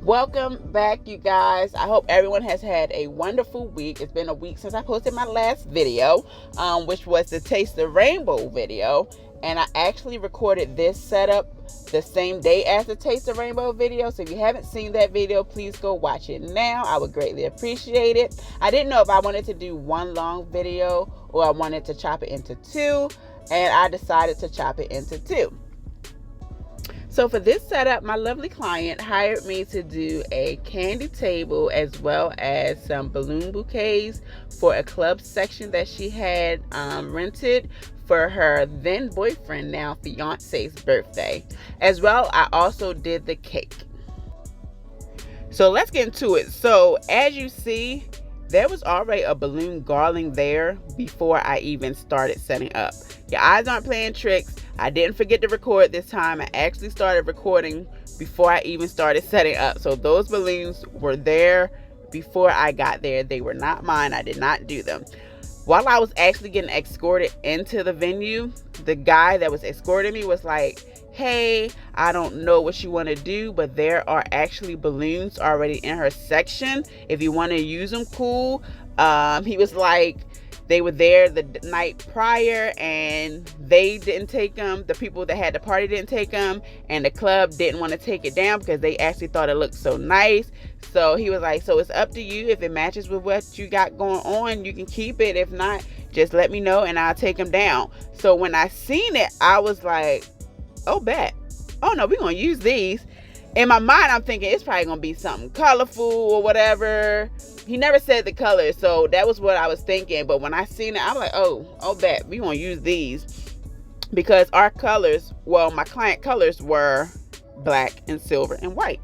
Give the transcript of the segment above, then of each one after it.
Welcome back, you guys. I hope everyone has had a wonderful week. It's been a week since I posted my last video, which was the Taste the Rainbow video. And I actually recorded this setup the same day as the Taste the Rainbow video. So if you haven't seen that video, please go watch it now. I would greatly appreciate it. I didn't know if I wanted to do one long video or I wanted to chop it into two. And I decided to chop it into two. So for this setup, my lovely client hired me to do a candy table as well as some balloon bouquets for a club section that she had rented for her then boyfriend, now fiance's birthday. As well, I also did the cake. So let's get into it. So as you see, there was already a balloon garland there before I even started setting up. Your eyes aren't playing tricks. I didn't forget to record this time. I actually started recording before I even started setting up. So those balloons were there before I got there. They were not mine. I did not do them. While I was actually getting escorted into the venue, the guy that was escorting me was like, hey, I don't know what you want to do, but there are actually balloons already in her section. If you want to use them, cool. He was like, they were there the night prior and they didn't take them. The people that had the party didn't take them, and the club didn't want to take it down because they actually thought it looked so nice. So he was like, so it's up to you. If it matches with what you got going on, you can keep it. If not, just let me know and I'll take them down. So when I seen it, I was like, oh, bet. Oh no, we're going to use these. In my mind, I'm thinking it's probably going to be something colorful or whatever. He never said the color, so that was what I was thinking. But when I seen it, I'm like, oh, bet. We're going to use these. Because our colors, well, my client colors were black and silver and white.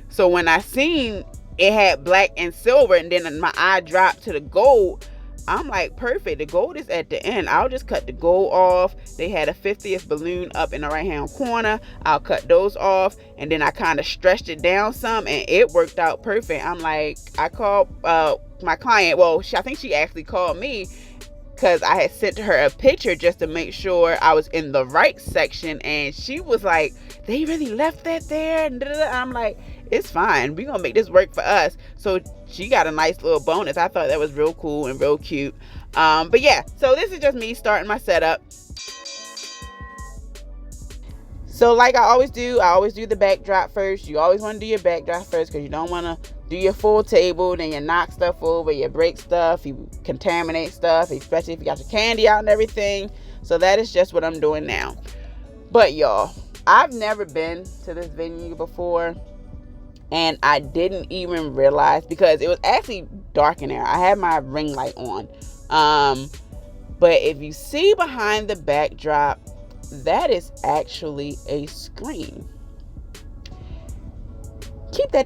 So when I seen it had black and silver, and then my eye dropped to the gold, I'm like, perfect. The gold is at the end. I'll just cut the gold off. They had a 50th balloon up in the right hand corner. I'll cut those off. And then I kind of stretched it down some and it worked out perfect. I'm like, I called my client. Well, I think she actually called me because I had sent her a picture just to make sure I was in the right section. And she was like, they really left that there. And I'm like, it's fine. We're going to make this work for us. So she got a nice little bonus. I thought that was real cool and real cute. But yeah, so this is just me starting my setup. So like I always do the backdrop first. You always want to do your backdrop first because you don't want to do your full table. Then you knock stuff over, you break stuff, you contaminate stuff, especially if you got your candy out and everything. So that is just what I'm doing now. But y'all, I've never been to this venue before. And I didn't even realize because it was actually dark in there. I had my ring light on. But if you see behind the backdrop, that is actually a screen.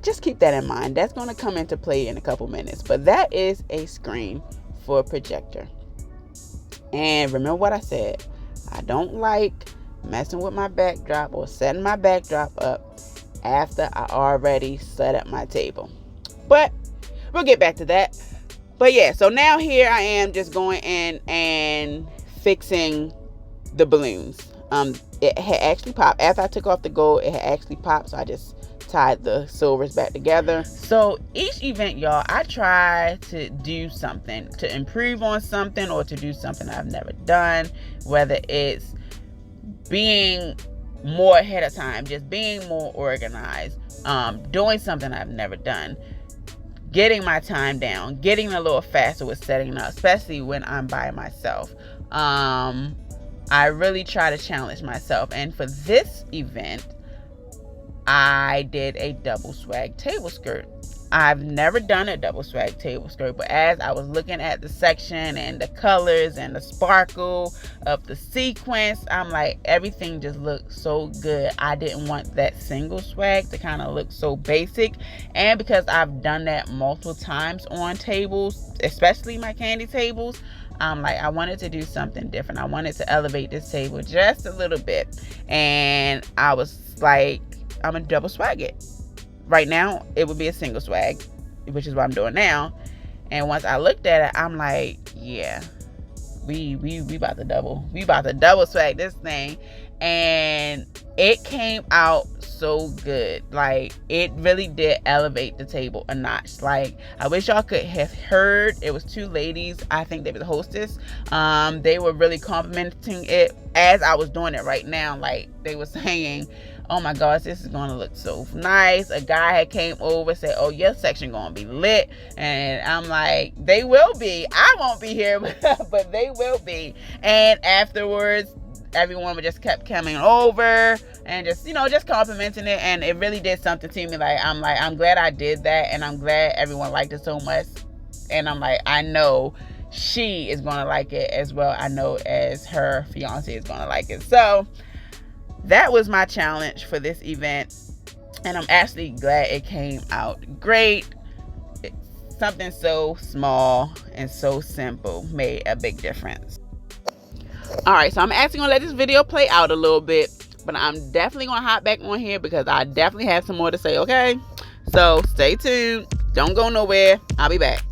Just keep that in mind. That's going to come into play in a couple minutes. But that is a screen for a projector. And remember what I said. I don't like messing with my backdrop or setting my backdrop up after I already set up my table. But we'll get back to that. But yeah, so now here I am just going in and fixing the balloons. It had actually popped. After I took off the gold, it had actually popped. So I just tied the silvers back together. So each event, y'all, I try to do something to improve on something or to do something I've never done, whether it's being more ahead of time, just being more organized, doing something I've never done, getting my time down, getting a little faster with setting up, especially when I'm by myself. I really try to challenge myself. And for this event, I did a double swag table skirt. I've never done a double swag table skirt, but as I was looking at the section and the colors and the sparkle of the sequence, I'm like, everything just looked so good. I didn't want that single swag to kind of look so basic. And because I've done that multiple times on tables, especially my candy tables, I'm like, I wanted to do something different. I wanted to elevate this table just a little bit. And I was like, I'm going to double swag it. Right now, it would be a single swag, which is what I'm doing now. And once I looked at it, I'm like, yeah, we about to double swag this thing. and it came out so good. Like, it really did elevate the table a notch. Like, I wish y'all could have heard. It was two ladies, I think they were the hostess. They were really complimenting it as I was doing it right now. Like, they were saying, oh my gosh, this is gonna look so nice. A guy had came over, said, oh, your section gonna be lit. And I'm like, they will be. I won't be here, but they will be. And afterwards, everyone just kept coming over and just complimenting it, and it really did something to me. I'm glad I did that, and I'm glad everyone liked it so much. And I'm like, I know she is gonna like it as well. I know as her fiance is gonna like it. So that was my challenge for this event, and I'm actually glad it came out great. Something so small and so simple made a big difference. Alright, so I'm actually going to let this video play out a little bit, but I'm definitely going to hop back on here because I definitely have some more to say, okay? So stay tuned. Don't go nowhere. I'll be back.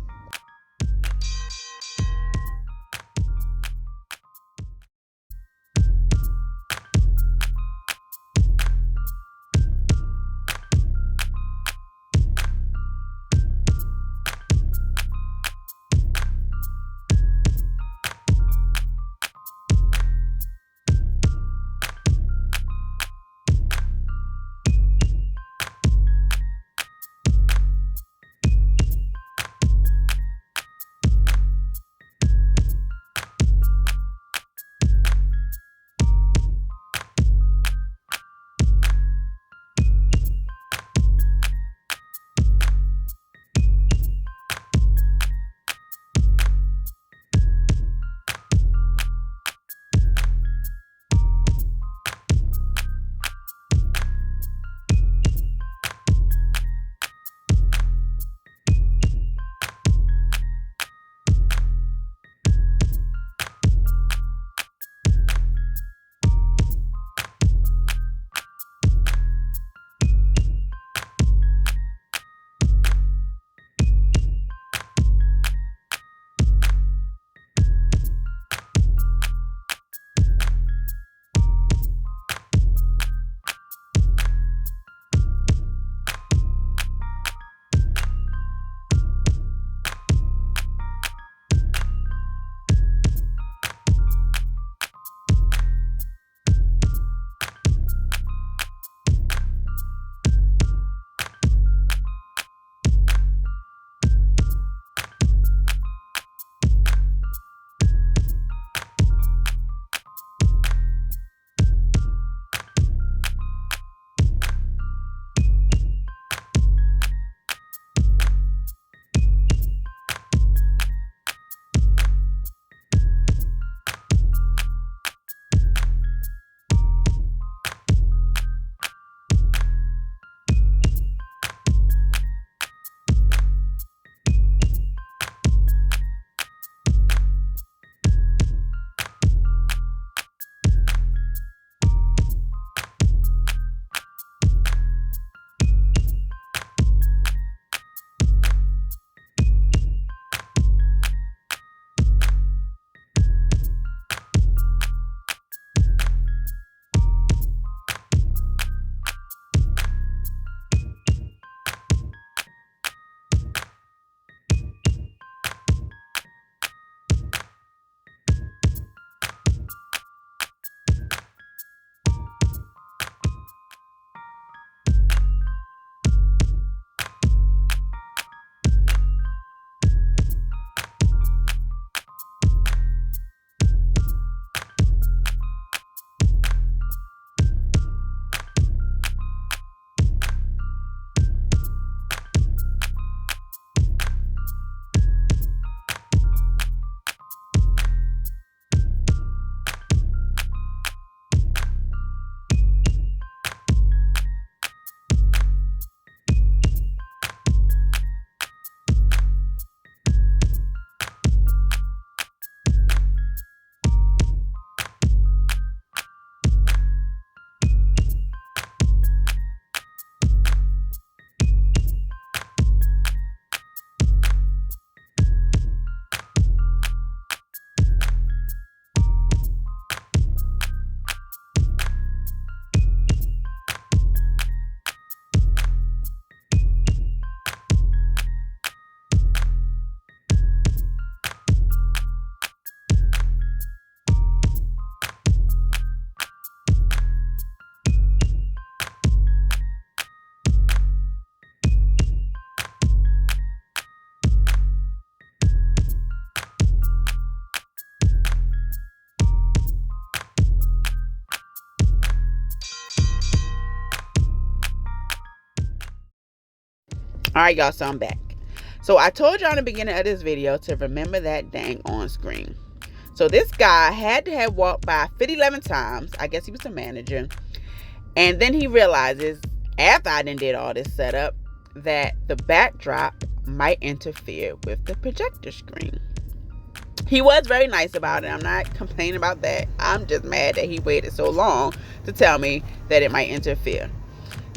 All right, y'all, so I'm back. So I told y'all in the beginning of this video to remember that dang on screen. So this guy had to have walked by 11 times. I guess he was the manager. And then he realizes, after I did all this setup, that the backdrop might interfere with the projector screen. He was very nice about it. I'm not complaining about that. I'm just mad that he waited so long to tell me that it might interfere.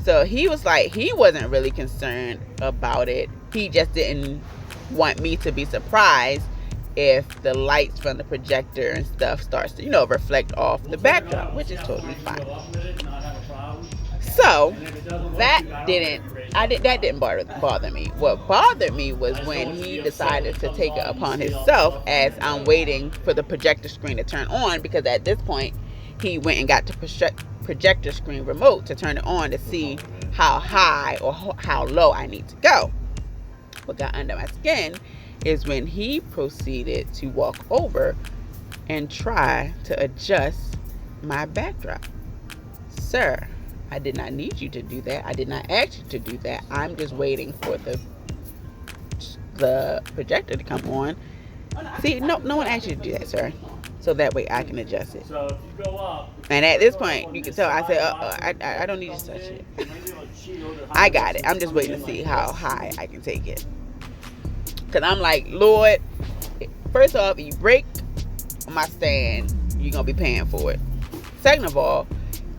So he was like, he wasn't really concerned about it. He just didn't want me to be surprised if the lights from the projector and stuff starts to, reflect off the backdrop, which is totally fine. So that didn't bother me. What bothered me was when he decided to take it upon himself as I'm waiting for the projector screen to turn on, because at this point he went and got the projector screen remote to turn it on to see how high or how low I need to go. What got under my skin is when he proceeded to walk over and try to adjust my backdrop. Sir, I did not need you to do that. I did not ask you to do that. I'm just waiting for the projector to come on. See, no one asked you to do that, sir. So that way I can adjust it. So if you go up, and at this point, you can tell I said, I don't need you to touch it. I got it. I'm just waiting to see how high I can take it. Because I'm like, Lord, first off, if you break my stand, you're going to be paying for it. Second of all,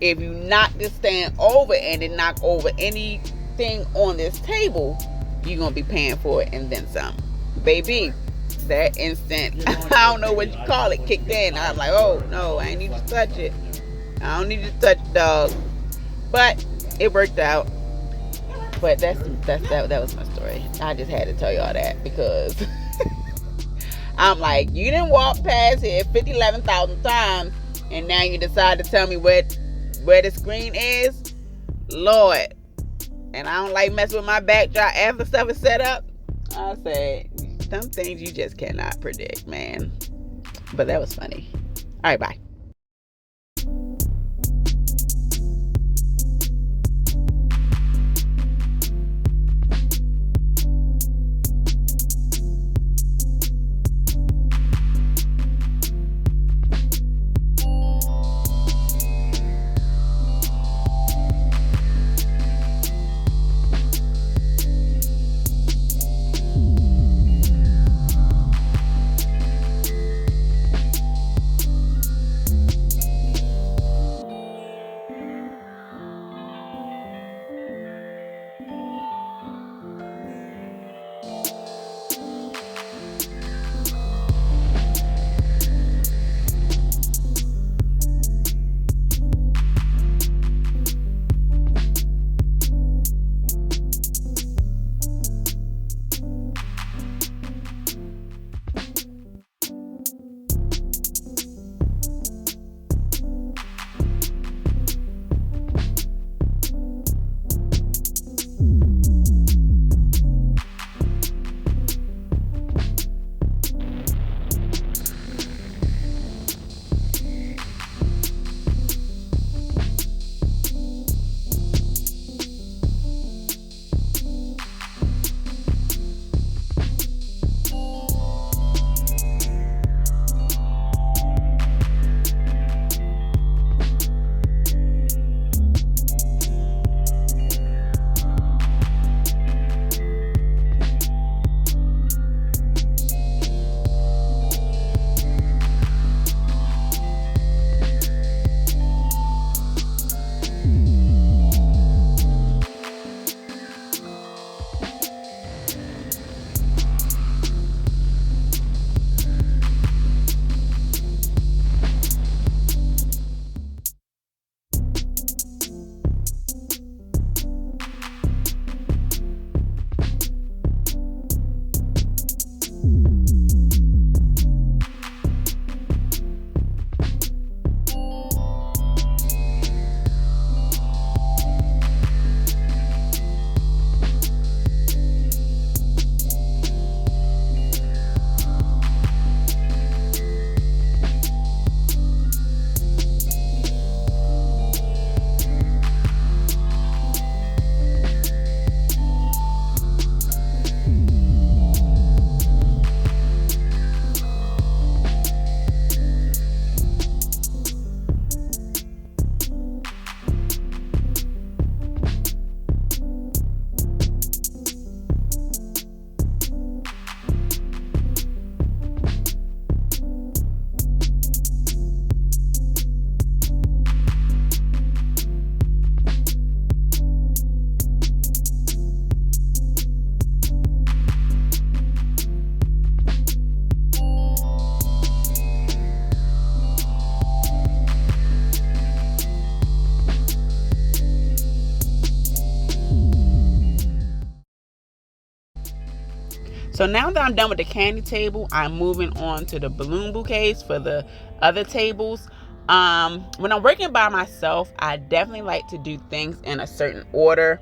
if you knock this stand over and then knock over anything on this table, you're going to be paying for it and then some. Baby, that instant, I don't know what you call it, kicked in. I'm like, oh, no, I ain't need to touch it. I don't need to touch it, dog. But it worked out. But that was my story. I just had to tell y'all that because I'm like, you didn't walk past here 11,000 times and now you decide to tell me where the screen is? Lord. And I don't like messing with my backdrop after stuff is set up. I said, some things you just cannot predict, man. But that was funny. All right, bye. So now that I'm done with the candy table, I'm moving on to the balloon bouquets for the other tables. When I'm working by myself, I definitely like to do things in a certain order.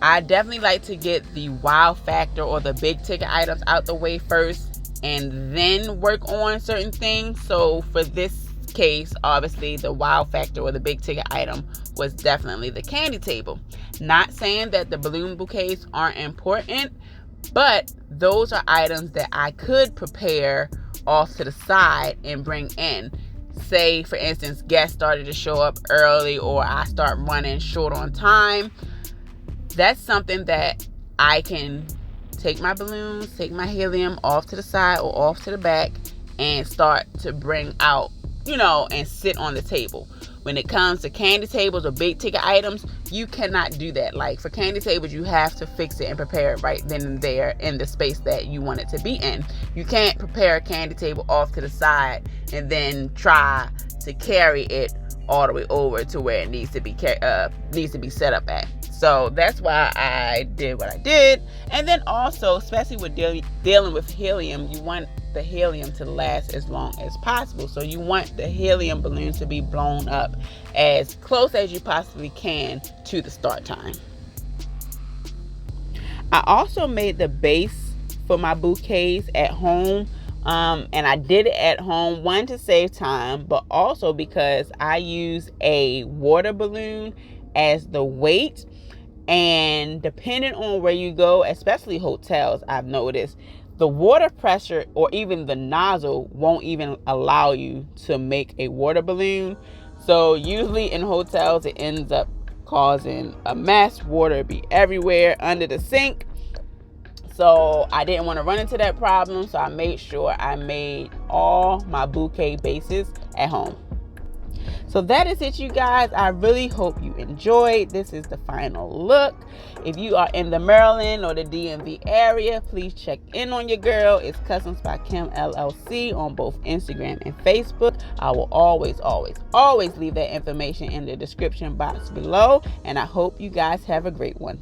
I definitely like to get the wow factor or the big ticket items out the way first and then work on certain things. So for this case, obviously the wow factor or the big ticket item was definitely the candy table. Not saying that the balloon bouquets aren't important, but those are items that I could prepare off to the side and bring in. Say, for instance, guests started to show up early or I start running short on time. That's something that I can take my balloons, take my helium off to the side or off to the back and start to bring out, and sit on the table. When it comes to candy tables or big ticket items, you cannot do that. Like for candy tables, you have to fix it and prepare it right then and there in the space that you want it to be in. You can't prepare a candy table off to the side and then try to carry it all the way over to where it needs to be set up at. So that's why I did what I did. And then also, especially with dealing with helium, you want the helium to last as long as possible. So you want the helium balloons to be blown up as close as you possibly can to the start time. I also made the base for my bouquets at home. And I did it at home, one, to save time, but also because I use a water balloon as the weight. And depending on where you go, especially hotels, I've noticed the water pressure or even the nozzle won't even allow you to make a water balloon. So usually in hotels, it ends up causing a mess. Water be everywhere under the sink. So I didn't want to run into that problem. So I made sure I made all my bouquet bases at home. So that is it, you guys. I really hope you enjoyed. This is the final look. If you are in the Maryland or the DMV area, please check in on your girl. It's Customs by Kim LLC on both Instagram and Facebook. I will always leave that information in the description box below. And I hope you guys have a great one.